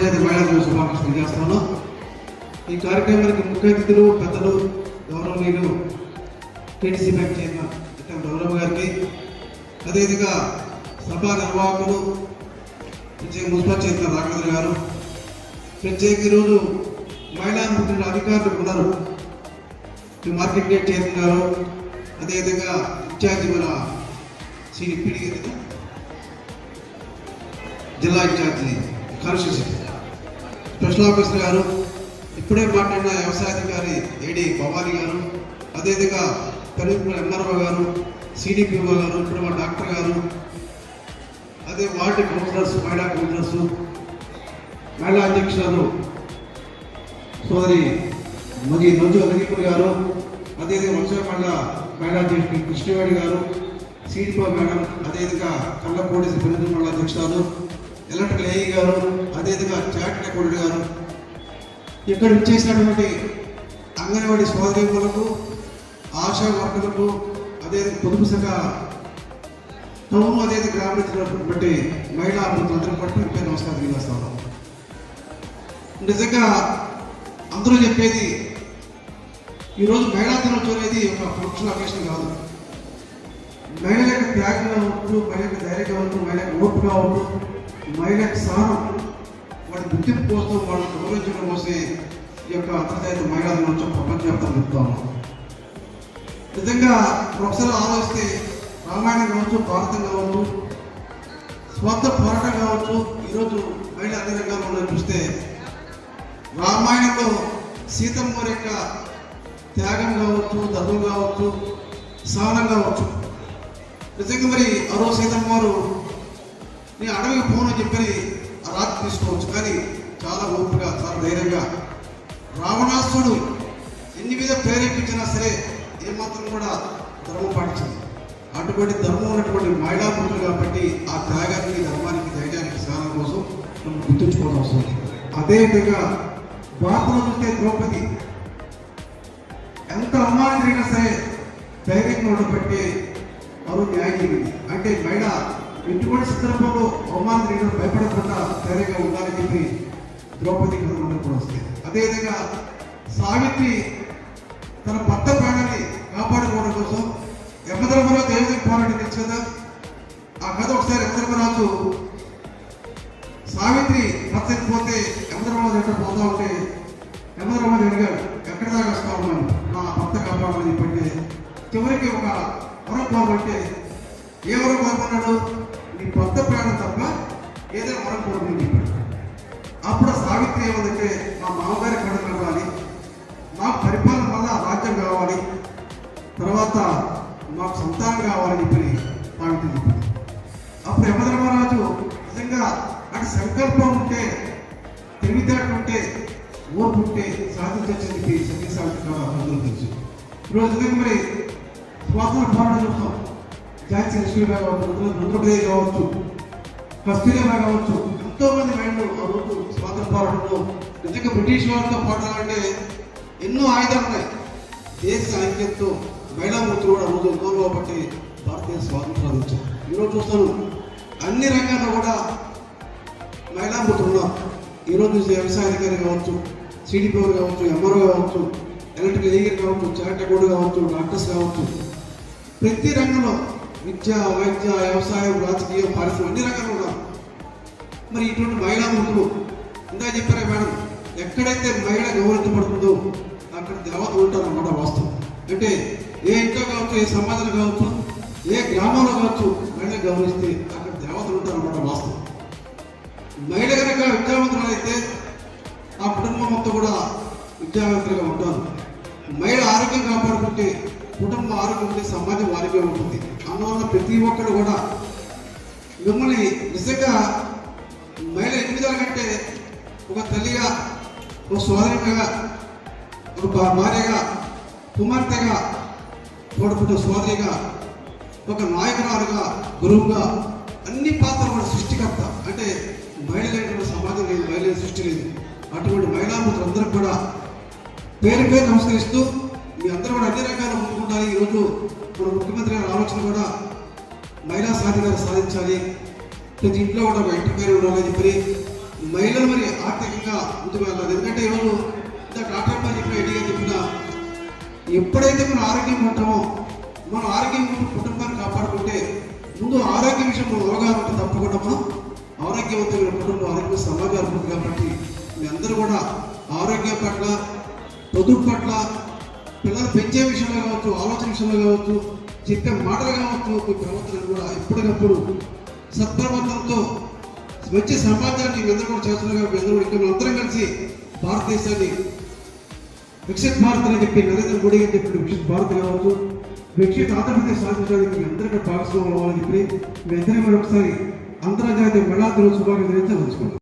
అంతర్జాతీయ మహిళా దినోత్సవ శుభాకాంక్షలు తెలియజేస్తాను. ఈ కార్యక్రమానికి ముఖ్య అతిథులు పెద్దలు గౌరవనీయులు టీటీసీ బ్యాంక్ చైర్మన్ గౌరవ్ గారికి, అదేవిధంగా సభా నిర్వాహకులు మున్సిపల్ చైర్మన్ రాఘవేంద్ర గారు, ప్రత్యేక ఈరోజు మహిళా మంత్రుల అధికారులు ఉన్నారు, మార్కెట్ గేట్ చైర్మన్ గారు, అదేవిధంగా ఇన్ఛార్జి మన సిడిపిడి జిల్లా ఇన్ఛార్జి కాన్స్టిట్యూన్సీ స్పెషల్ ఆఫీసర్ గారు, ఇప్పుడే మాట్లాడిన వ్యవసాయాధికారి ఏడి భవానీ గారు, అదేవిధంగా పెరుగుతున్న ఎంఆర్ఓ గారు, సిడిపిఓ గారు, ఇప్పుడు మా డాక్టర్ గారు, అదే వార్డు కౌన్సిలర్స్, మహిళా కౌన్సిలర్స్, మహిళా అధ్యక్షురాలు సోదరి మంజు అలిగిపూర్ గారు, అదేవిధంగా వంశ మహిళా అధ్యక్షుడు కృష్ణవేణి గారు, సిడిపిఓ మేడం, అదేవిధంగా కళ్ళపూడి పెరుగుతున్న మహిళా అధ్యక్షురాలు ఎలక్ట్రికల్ ఏఈ గారు, అదేవిధంగా చార్టెడ్ అకౌంటెంట్ గారు, ఇక్కడ ఇచ్చేసినటువంటి అంగన్వాడీ సోదరీలకు, ఆశా వర్కర్లకు, అదేవిధంగా పొదుపు శాఖ టౌన్, అదేవిధంగా గ్రామీణ బట్టి మహిళా అభివృద్ధులందరూ బట్టి ముఖ్య నమస్కారం తెలియజేస్తాను. నిజంగా అందరూ చెప్పేది ఈరోజు మహిళా దినోత్సవం అనేది ఒక ఫంక్షన్ అకేషన్ కాదు. మహిళల యొక్క త్యాగం కావచ్చు, మహిళ యొక్క ధైర్యం కావచ్చు, మహిళ యొక్క ఓర్పు కావచ్చు, మహిళ యొక్క సహనం, వాటి గుర్తింపు కోసం వాళ్ళని గౌరవించడం కోసం ఈ యొక్క అంతర్జాతీయ మహిళా దినోత్సవం ప్రపంచవ్యాప్తంగా చెప్తాము. నిజంగా ఒకసారి ఆలోచిస్తే రామాయణం కావచ్చు, భారతం కావచ్చు, స్వార్థ పోరాటం కావచ్చు, ఈరోజు మహిళ అన్ని రంగాల్లో చూస్తే రామాయణంలో సీతమ్మ వారి యొక్క త్యాగం కావచ్చు, ధర్మం కావచ్చు, సహనం కావచ్చు. నిజంగా మరి ఆ రోజు సీతమ్మ వారు నేను అడవికి పోను చెప్పని ఆ రాత్రి తీసుకోవచ్చు, కానీ చాలా ఓపికగా, చాలా ధైర్యంగా రావణాసుడు ఎన్ని మీద ప్రేరేపించినా సరే ఏమాత్రం కూడా ధర్మం పాటించింది. అటువంటి ధర్మం ఉన్నటువంటి మహిళా మంత్రులు కాబట్టి ఆ త్యాగానికి, ధర్మానికి, ధైర్యానికి, సహనం కోసం మనం గుర్తుంచుకోవడం వస్తుంది. అదేవిధంగా భారతంలో చూస్తే ద్రౌపది ఎంత అవమానం జరిగినా సరే ధైర్యంగా ఉండబట్టి మరో న్యాయం జరిగింది. అంటే మహిళ ఎటువంటి సందర్భంలో అవమానం జరిగిన భయపడకుండా ధైర్యంగా ఉండాలని చెప్పి ద్రౌపది కథలు కూడా వస్తాయి. అదేవిధంగా సావిత్రి తన భర్త ప్రాణాన్ని కాపాడుకోవడం కోసం యమధర్మరాజు ఏ విధంగా పోరాటం తెలుసు కదా. ఆ కథ ఒకసారి యమధర్మరాజు సావిత్రి భర్త పోతే యమధర్మరాజు ఎక్కడ పోతా ఉంటే యమధర్మరాజు అడిగాడు, ఎక్కడ దాకా వస్తా ఉన్నాను, నా భర్త కాపాడాలని చెప్పంటే చివరికి ఒక వరం కోరమంటే ఏ వరం కోరుకున్నాడు, నీ భర్త ప్రాణం తప్ప ఏదైనా వరం కోరుకుని చెప్పాడు. అప్పుడు సావిత్రి ఏమందంటే మా మామగారి కడ కావాలి, నాకు పరిపాలన వల్ల రాజ్యం కావాలి, తర్వాత మాకు సంతానం కావాలని చెప్పి సావిత్రి చెప్పింది. అప్పుడు యమధర్మరాజు నిజంగా అటు సంకల్పం ఉంటే, తెలివితేటలు ఉంటే, ఓర్పు ఉంటే సాధించని చెప్పి సత్యసావిత్రి అందరూ తెలుసు. ఈరోజు నిజంగా మరి స్వాతంత్ర పోరాటం చూస్తాం. ఝాన్సీ లక్ష్మీబాయి కావచ్చు, రుద్రప్రదేశ్ కావచ్చు, కస్తూరిబాయి కావచ్చు, ఎంతో మంది మహిళలు ఆ రోజు స్వాతంత్ర పోరాటంలో నిజంగా బ్రిటిష్ వాళ్ళతో పోరాడాలంటే ఎన్నో ఆయుధాలు ఉన్నాయి. దేశ ఐక్యతతో మహిళా మంత్రులు కూడా రోజు గౌరవ బట్టి భారతదేశ స్వాతంత్రం సాధించారు. ఈరోజు చూస్తాను అన్ని రంగాల్లో కూడా మహిళా మంత్రులు ఉన్నారు. ఈరోజు చూసే వ్యవసాయ అధికారి కావచ్చు, సిడిపిఓ కావచ్చు, ఎంఆర్ఓ కావచ్చు, ఎలక్ట్రికల్ ఇంజనీర్ కావచ్చు, చార్టెడ్ అకౌంటెంట్ కావచ్చు, డాక్టర్స్ కావచ్చు, ప్రతి రంగంలో విద్య, వైద్య, వ్యవసాయం, రాజకీయం, పారిశ్రామిక అన్ని రంగాల్లో ఉన్నారు. మరి ఇటువంటి మహిళా మంత్రులు ఇందా చెప్పారా మేడం, ఎక్కడైతే మహిళ గౌరవించబడుతుందో అక్కడ దేవతలు ఉంటారన్నమాట వాస్తవం. అంటే ఏ ఇంట్లో కావచ్చు, ఏ సమాజంలో కావచ్చు, ఏ గ్రామంలో కావచ్చు, మహిళ గౌరవిస్తే అక్కడ దేవతలు ఉంటారన్నమాట వాస్తవం. మహిళ కనుక విద్యావంతులు అయితే ఆ కుటుంబం మొత్తం కూడా విద్యావంతులుగా ఉంటారు. మహిళ ఆరోగ్యం కాపాడుకుంటే కుటుంబం ఆరోగ్యం ఉంటే సమాజం ఆరోగ్యం ఉంటుంది. అందువల్ల ప్రతి ఒక్కరు కూడా మిమ్మల్ని నిజంగా మహిళ ఎన్ని విధాలు కంటే ఒక తల్లిగా, ఒక సోదరిగా, ఒక భార్యగా, కుమార్తెగా, తోడపుట్ట సోదరిగా, ఒక నాయకురాలుగా, గురువుగా అన్ని పాత్రలు కూడా సృష్టికర్త. అంటే మహిళ లేనటువంటి సమాజం లేదు, మహిళ సృష్టి లేదు. అటువంటి మహిళా మంత్రులందరూ కూడా పేరు పేరు నమస్కరిస్తూ మీ అందరూ కూడా అన్ని రకాల ముందుకుంటారు. ఈరోజు మన ముఖ్యమంత్రి గారి ఆలోచన కూడా మహిళా సాధికారం సాధించాలి, ప్రతి ఇంట్లో కూడా ఒక ఇంటి పేరు ఉండాలని చెప్పి మహిళలు మరి ఆర్థికంగా ముందుకు వెళ్ళాలి. ఎందుకంటే ఈరోజు ఇంత డాక్టర్ పని చెప్పిన ఎడిగా చెప్పిన ఎప్పుడైతే మనం ఆరోగ్యం ఉంటామో మనం ఆరోగ్యం కుటుంబాన్ని కాపాడుకుంటే ముందు ఆరోగ్య విషయంలో అవగాహన ఉంటే తప్పకుండా మనం ఆరోగ్యవంతమైన కుటుంబం ఆరోగ్య సమాజం ఉంటుంది. కాబట్టి మీ అందరూ కూడా ఆరోగ్యం పట్ల చదువు పట్ల పిల్లలు పెంచే విషయంలో కావచ్చు, ఆలోచన విషయంలో కావచ్చు, చెప్పే మాటలు కావచ్చు, మీ ప్రవర్తన కూడా ఎప్పటికప్పుడు సత్ప్రవర్తనతో మంచి సమాజాన్ని మీ అందరూ కూడా చేస్తున్నారు. కాబట్టి అందరూ ఇక్కడ అందరం కలిసి భారతదేశాన్ని వికసిత్ భారత్ అని చెప్పి నరేంద్ర మోడీ గారు చెప్పిన వికసిత్ భారత్ కావచ్చు, వికసిత్ ఆంధ్రప్రదేశ్ సాధించడానికి మీ అందరికీ భాగస్వామ్యం అవ్వాలని చెప్పి మీ అందరికీ ఒకసారి అంతర్జాతీయ మహిళా దినోత్సవ శుభాకాంక్షలు తెలుసుకుంటాం.